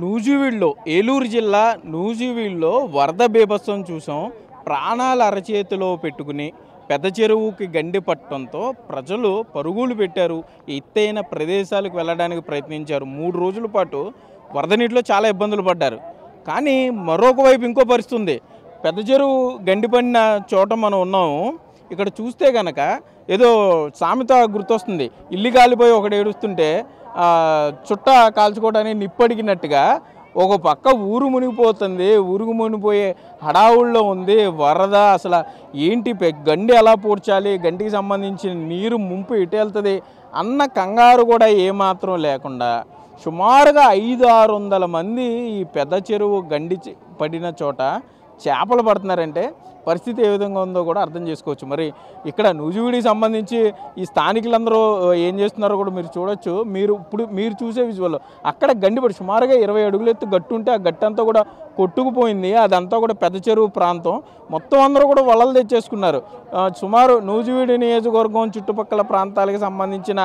నూజివీడులో ఏలూరు జిల్లా నూజివీడులో వరద బీభత్సం చూసాం. ప్రాణాలు అరచేతిలో పెట్టుకుని పెద్ద చెరువుకి గండి పట్టడంతో ప్రజలు పరుగులు పెట్టారు. ఎత్తైన ప్రదేశాలకు వెళ్ళడానికి ప్రయత్నించారు. 3 రోజుల పాటు వరద నీటిలో చాలా ఇబ్బందులు పడ్డారు. కానీ మరొక వైపు ఇంకో పరిస్థితి ఉంది. పెద్ద చెరువు గండి పడిన చోట మనం ఉన్నాము. ఇక్కడ చూస్తే కనుక ఏదో సామెత గుర్తొస్తుంది. ఇల్లు కాలిపోయి ఒకటి ఏడుస్తుంటే చుట్ట కాల్చుకోవడానికి నిప్పడిగినట్టుగా ఒక పక్క ఊరు మునిగిపోతుంది. ఊరుగు మునిగిపోయే హడావుల్లో ఉంది వరద. అసలు ఏంటి గండి ఎలా పూడ్చాలి, గండికి సంబంధించిన నీరు ముంపు ఎటు వెళ్తుంది అన్న కంగారు కూడా ఏమాత్రం లేకుండా సుమారుగా 500-600 మంది ఈ పెద్ద చెరువు గండి పడిన చోట చేపలు పడుతున్నారంటే పరిస్థితి ఏ విధంగా ఉందో కూడా అర్థం చేసుకోవచ్చు. మరి ఇక్కడ నూజివీడికి సంబంధించి ఈ స్థానికులందరూ ఏం చేస్తున్నారో కూడా మీరు చూడొచ్చు. మీరు చూసే విజువల్ అక్కడ గండిపడి సుమారుగా 20 అడుగులు ఎత్తు గట్టు ఉంటే ఆ గట్టు అంతా కూడా కొట్టుకుపోయింది. అదంతా కూడా పెద్ద చెరువు ప్రాంతం. మొత్తం అందరూ కూడా వలలు తెచ్చేసుకున్నారు. సుమారు నూజివీడి నియోజకవర్గం చుట్టుపక్కల ప్రాంతాలకు సంబంధించిన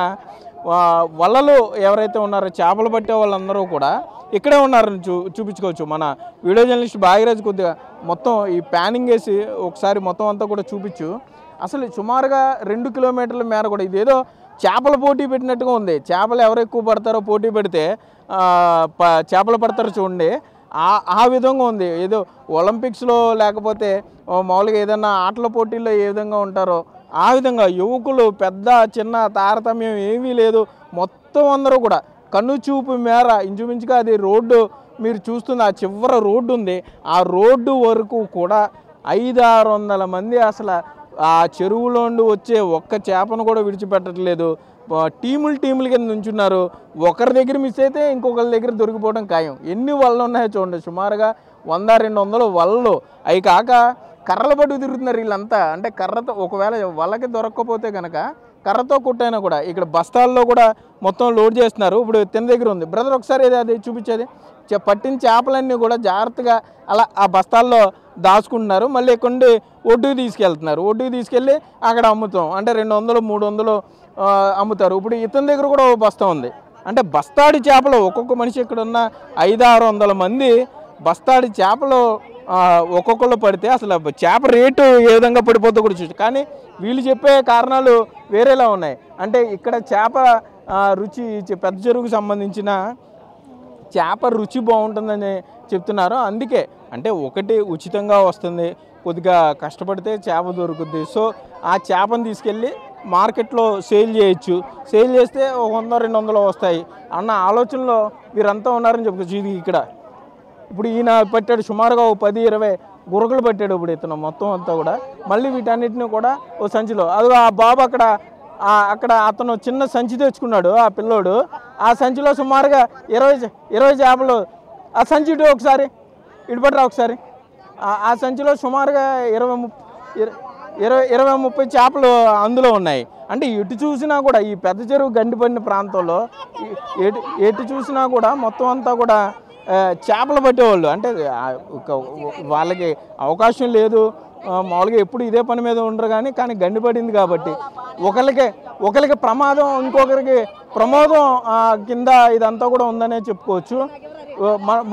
వలలు ఎవరైతే ఉన్నారో చేపలు పట్టే వాళ్ళందరూ కూడా ఇక్కడే ఉన్నారని చూపించుకోవచ్చు. మన వీడియో జర్నలిస్ట్ భాగీరాజ్ కొద్దిగా మొత్తం ఈ ప్యానింగ్ వేసి ఒకసారి మొత్తం అంతా కూడా చూపించు. అసలు సుమారుగా 2 కిలోమీటర్ల మేర కూడా ఇదేదో చేపల పోటీ పెట్టినట్టుగా ఉంది. చేపలు ఎవరు ఎక్కువ పడతారో పోటీ పెడితే చేపలు పడతారో చూడండి. ఆ విధంగా ఉంది. ఏదో ఒలింపిక్స్లో లేకపోతే మామూలుగా ఏదైనా ఆటల పోటీల్లో ఏ విధంగా ఉంటారో ఆ విధంగా యువకులు పెద్ద చిన్న తారతమ్యం ఏమీ లేదు. మొత్తం అందరూ కూడా కన్ను చూపు మేర ఇంచుమించుగా అది రోడ్డు మీరు చూస్తుంది. ఆ చివర రోడ్డు ఉంది. ఆ రోడ్డు వరకు కూడా 500-600 మంది అసలు ఆ చెరువులో నుండి వచ్చే ఒక్క చేపను కూడా విడిచిపెట్టట్లేదు. టీములు కింద నుంచున్నారు. ఒకరి దగ్గర మిస్ అయితే ఇంకొకరి దగ్గర దొరికిపోవడం ఖాయం. ఎన్ని వలలు ఉన్నాయో చూడండి. సుమారుగా 100-200 వలలు. అవి కాక కర్రలు పట్టుకు తిరుగుతున్నారు వీళ్ళంతా. అంటే కర్రతో ఒకవేళ వలకి దొరక్కపోతే కనుక కర్రతో కొట్టైనా కూడా ఇక్కడ బస్తాల్లో కూడా మొత్తం లోడ్ చేస్తున్నారు. ఇప్పుడు తిన్న దగ్గర ఉంది బ్రదర్, ఒకసారి అది చూపించేది. పట్టిన చేపలన్నీ కూడా జాగ్రత్తగా అలా ఆ బస్తాల్లో దాచుకుంటున్నారు. మళ్ళీ ఇక్కడ ఒడ్డుకు తీసుకెళ్తున్నారు. ఒడ్డుకు తీసుకెళ్ళి అక్కడ అమ్ముతాం. అంటే 200-300 అమ్ముతారు. ఇప్పుడు ఇతని దగ్గర కూడా బస్తా ఉంది. అంటే బస్తాడి చేపలు ఒక్కొక్క మనిషి ఇక్కడ ఉన్న 500-600 మంది బస్తాడి చేపలు ఒక్కొక్కళ్ళు పడితే అసలు చేప రేటు ఏ విధంగా పడిపోతుందో కూడా చూసి. కానీ వీళ్ళు చెప్పే కారణాలు వేరేలా ఉన్నాయి. అంటే ఇక్కడ చేప రుచి పెద్ద చెరువుకు సంబంధించిన చేప రుచి బాగుంటుందని చెప్తున్నారు. అందుకే అంటే ఒకటి ఉచితంగా వస్తుంది, కొద్దిగా కష్టపడితే చేప దొరుకుద్ది. సో ఆ చేపను తీసుకెళ్ళి మార్కెట్లో సేల్ చేయొచ్చు. సేల్ చేస్తే 100-200 వస్తాయి అన్న ఆలోచనలో వీరంతా ఉన్నారని చెప్పుకోవచ్చు. ఇది ఇక్కడ ఇప్పుడు ఈయన పెట్టాడు సుమారుగా 10-20 గురకలు పెట్టాడు. ఇప్పుడు ఇతను మొత్తం అంతా కూడా మళ్ళీ వీటన్నిటిని కూడా ఓ సంచిలో అది ఆ బాబు అక్కడ అతను చిన్న సంచి తెచ్చుకున్నాడు ఆ పిల్లోడు. ఆ సంచిలో సుమారుగా 20 చేపలు. ఆ సంచి ఇటు ఒకసారి ఇటు పట్టరా ఒకసారి. ఆ సంచిలో సుమారుగా 20-30 చేపలు అందులో ఉన్నాయి. అంటే ఎటు చూసినా కూడా ఈ పెద్ద చెరువు గండిపడిన ప్రాంతంలో ఎటు చూసినా కూడా మొత్తం అంతా కూడా చేపలు పట్టేవాళ్ళు. అంటే వాళ్ళకి అవకాశం లేదు, మామూలుగా ఎప్పుడు ఇదే పని మీద ఉండరు. కానీ గండి పడింది కాబట్టి ఒకరికి ప్రమాదం, ఇంకొకరికి ప్రమోదం కింద ఇదంతా కూడా ఉందనే చెప్పుకోవచ్చు.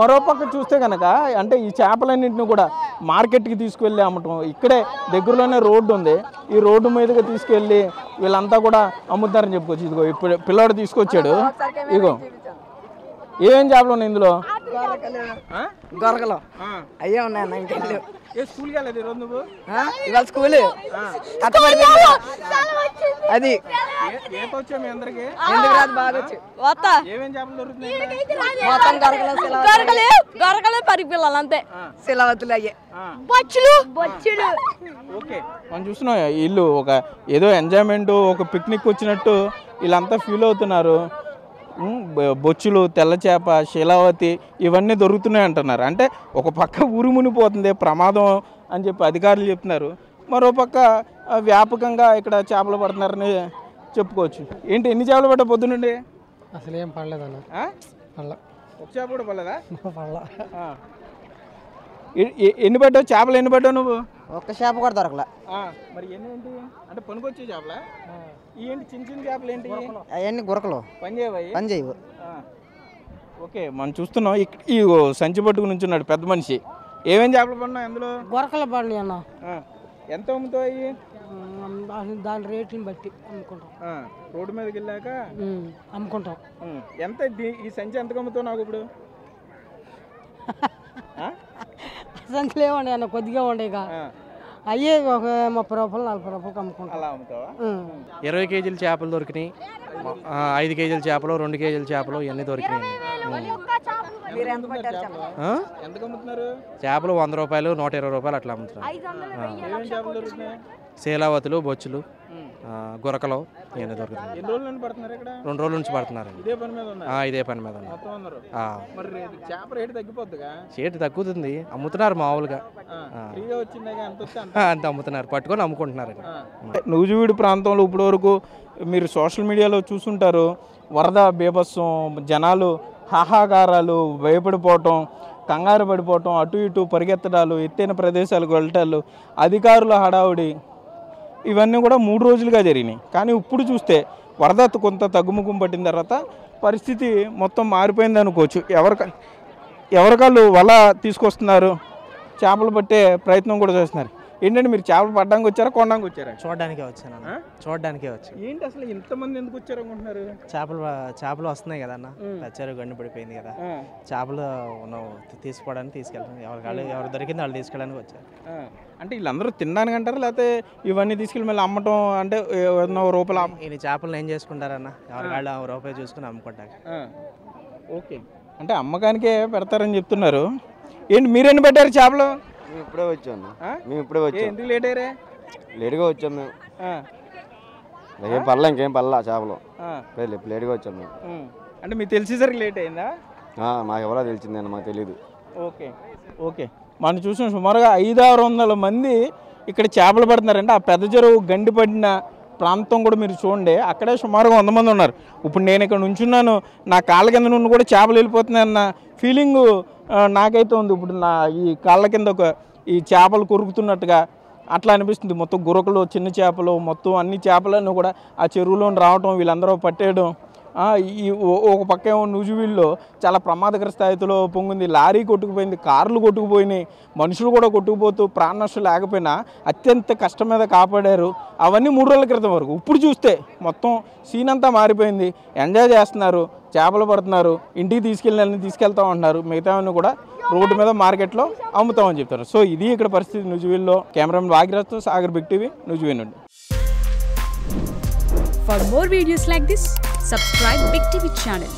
మరోపక్క చూస్తే కనుక అంటే ఈ చేపలన్నింటినీ కూడా మార్కెట్కి తీసుకువెళ్ళి అమ్మటం. ఇక్కడే దగ్గరలోనే రోడ్డు ఉంది. ఈ రోడ్డు మీదుగా తీసుకెళ్ళి వీళ్ళంతా కూడా అమ్ముతారని చెప్పుకోవచ్చు. ఇదిగో ఇప్పుడు పిల్లాడు తీసుకొచ్చాడు. ఇగో ఏమేం చేపలు ఉన్నాయి ఇందులో? గొరకలు అయ్యే ఉన్నాయి. ఇంకెళ్ళి స్కూల్కి వెళ్ళదు ఈరోజు నువ్వు? ఇవాళ స్కూల్ అది వచ్చా మీ అందరికి ఎందుకు రాదు బాగా వచ్చి ఏమేం చేపలు దొరుకుతున్నాయి? మొత్తం గొరకలు పరిపిల్లలు అంతే. శిలవతులు అయ్యే బొచ్చులు. ఓకే, మనం చూస్తున్నాం వీళ్ళు ఒక ఏదో ఎంజాయ్మెంట్, ఒక పిక్నిక్ వచ్చినట్టు వీళ్ళంతా ఫీల్ అవుతున్నారు. బొచ్చులు, తెల్ల చేప, శీలావతి ఇవన్నీ దొరుకుతున్నాయి అంటున్నారు. అంటే ఒక పక్క ఊరు మునిగిపోతుంది ప్రమాదం అని చెప్పి అధికారులు చెప్తున్నారు. మరోపక్క వ్యాపకంగా ఇక్కడ చేపలు పడుతున్నారని చెప్పుకోవచ్చు. ఏంటి ఎన్ని చేపలు పడ్డా పొద్దునండి? అసలు ఏం పడలేదన్న. ఒక చేప కూడా పడలేదా? ఎన్ని పడ్డావు చేపలు? ఎన్ని పడ్డావు నువ్వు? ఒక్క చేప కూడా దొరకలే. మరి ఏంటి అంటే పనికొచ్చే చేపలా? ఏంటి చిన్న చేపలు ఏంటి? అవన్నీ గురకలు పని చేయవు. పని చేయవు. ఓకే మనం చూస్తున్నాం ఈ సంచి పట్టుకు నుంచున్నాడు పెద్ద మనిషి. ఏమేం చేపలు పడినా అందులో? గొరకల బండి అన్న. ఎంత అమ్ముతాయి? దాని రేటుని బట్టి అమ్ముకుంటాం. రోడ్డు మీదకి వెళ్ళాక అమ్ముకుంటాం. ఎంత ఈ సంచి ఎంతకు అమ్ముతావు నాకు ఇప్పుడు? సంచులు ఏమండి అన్న, కొద్దిగా ఉండే అయ్యే ఒక 30 రూపాయలు 40 రూపాయలకి అమ్ముకుంటాం. అలా అమ్ముతావా? 20 కేజీల చేపలు దొరికినాయి, 5 కేజీల చేపలు, 2 కేజీల చేపలు ఇవన్నీ దొరికినాయి. ఎంతకు అమ్ముతున్నారు? చేపలు 100 రూపాయలు, 120 రూపాయలు అట్లా అమ్ముతున్నారు. ఏమేం చేపలు దొరుకుతున్నాయి? శీలావతులు, బొచ్చులు, గురకలు ఇవన్నీ దొరుకుతున్నాయి. ఎన్ని రోజుల నుండి పడుతున్నారు ఇక్కడ? 2 రోజుల నుంచి పడుతున్నారండి. ఇదే పని మీద ఉన్నారు? ఇదే పని మీద ఉన్నారు. మొత్తం అందరూ? మరి చేప రేటు తగ్గిపోద్దిగా? రేటు తగ్గుతుంది, అమ్ముతున్నారు మామూలుగా. ఫ్రీగా వచ్చిందాక ఎంత వస్తే అంత అమ్ముతున్నారు, పట్టుకొని అమ్ముకుంటున్నారు. నూజివీడు ప్రాంతంలో ఇప్పటి వరకు మీరు సోషల్ మీడియాలో చూసుంటారు. వరద బీభత్సం, జనాలు హాహాకారాలు, భయపడిపోవటం, కంగారు పడిపోవటం, అటు ఇటు పరిగెత్తడాలు, ఎత్తైన ప్రదేశాలకు వెళ్ళటాలు, అధికారుల హడావుడి, ఇవన్నీ కూడా 3 రోజులుగా జరిగినాయి. కానీ ఇప్పుడు చూస్తే వరద కొంత తగ్గుముఖం పట్టిన తర్వాత పరిస్థితి మొత్తం మారిపోయింది అనుకోవచ్చు. ఎవరికాళ్ళు వల తీసుకొస్తున్నారు, చేపలు పట్టే ప్రయత్నం కూడా చేస్తున్నారు. ఏంటంటే మీరు చేపలు పట్టడానికి వచ్చారా, కొనడానికి వచ్చారా? చూడడానికే వచ్చాను. చూడడానికే వచ్చాను. ఏంటి అసలు ఇంతమంది ఎందుకు వచ్చారు అనుకుంటున్నారు? చేపలు వస్తున్నాయి కదా అన్న, తెచ్చారు, గండి పడిపోయింది కదా, చేపలు తీసుకోవడానికి తీసుకెళ్తాను. ఎవరు దొరికింది వాళ్ళు తీసుకెళ్ళడానికి వచ్చారు. అంటే వీళ్ళందరూ తినడానికి అంటారు, లేకపోతే ఇవన్నీ తీసుకెళ్ళి మళ్ళీ అమ్మటం, అంటే రూపాయలు ఈ చేపలు ఏం చేసుకుంటారన్న, ఎవరికాళ్ళు రూపాయి చూసుకుని అమ్ముకుంటారు. ఓకే, అంటే అమ్మకానికే పెడతారని చెప్తున్నారు. ఏంటి మీరెన్ని పెట్టారు చేపలు? మేము ఇప్పుడే వచ్చాం. ఎందుకు లేట్ అయ్యారే? లేట్గా వచ్చాం మేము. ఏం పర్లే, ఇంకేం పర్లా చేపలు, లేట్గా వచ్చాం మేము. అంటే మీకు తెలిసేసరికి లేట్ అయిందా? మాకు ఎవరో తెలిసిందని మాకు తెలియదు. ఓకే ఓకే, మనం చూసిన సుమారుగా 500-600 మంది ఇక్కడ చేపలు పడుతున్నారంటే ఆ పెద్ద చెరువు గండి పడిన ప్రాంతం కూడా మీరు చూడండి, అక్కడే సుమారుగా 100 మంది ఉన్నారు. ఇప్పుడు నేను ఇక్కడ నుంచున్నాను, నా కాళ్ళ కింద నుండి కూడా చేపలు వెళ్ళిపోతున్నాయన్న ఫీలింగు నాకైతే ఉంది. ఇప్పుడు నా ఈ కాళ్ళ కింద ఈ చేపలు కొరుకుతున్నట్టుగా అట్లా అనిపిస్తుంది. మొత్తం గురకలు, చిన్న చేపలు, మొత్తం అన్ని చేపలన్నీ కూడా ఆ చెరువులో రావటం, వీళ్ళందరూ పట్టేయడం. ఈ ఒక పక్క ఏమో నూజివీడులో చాలా ప్రమాదకర స్థాయిలో పొంగింది. లారీ కొట్టుకుపోయింది, కార్లు కొట్టుకుపోయినాయి, మనుషులు కూడా కొట్టుకుపోతూ ప్రాణ నష్టం లేకపోయినా అత్యంత కష్టం మీద కాపాడారు. అవన్నీ 3 రోజుల క్రితం వరకు. ఇప్పుడు చూస్తే మొత్తం సీన్ అంతా మారిపోయింది. ఎంజాయ్ చేస్తున్నారు, చేపలు పడుతున్నారు, ఇంటికి తీసుకెళ్తాం అంటున్నారు. మిగతావన్నీ కూడా రోడ్డు మీద మార్కెట్లో అమ్ముతామని చెప్తారు. సో ఇది ఇక్కడ పరిస్థితి నూజివీడులో. కెమెరామెన్ భాగ్యరాజ్తో సాగర్, బిగ్ టీవీ, నూజివీడు నుండి. For more videos like this, subscribe Big TV channel.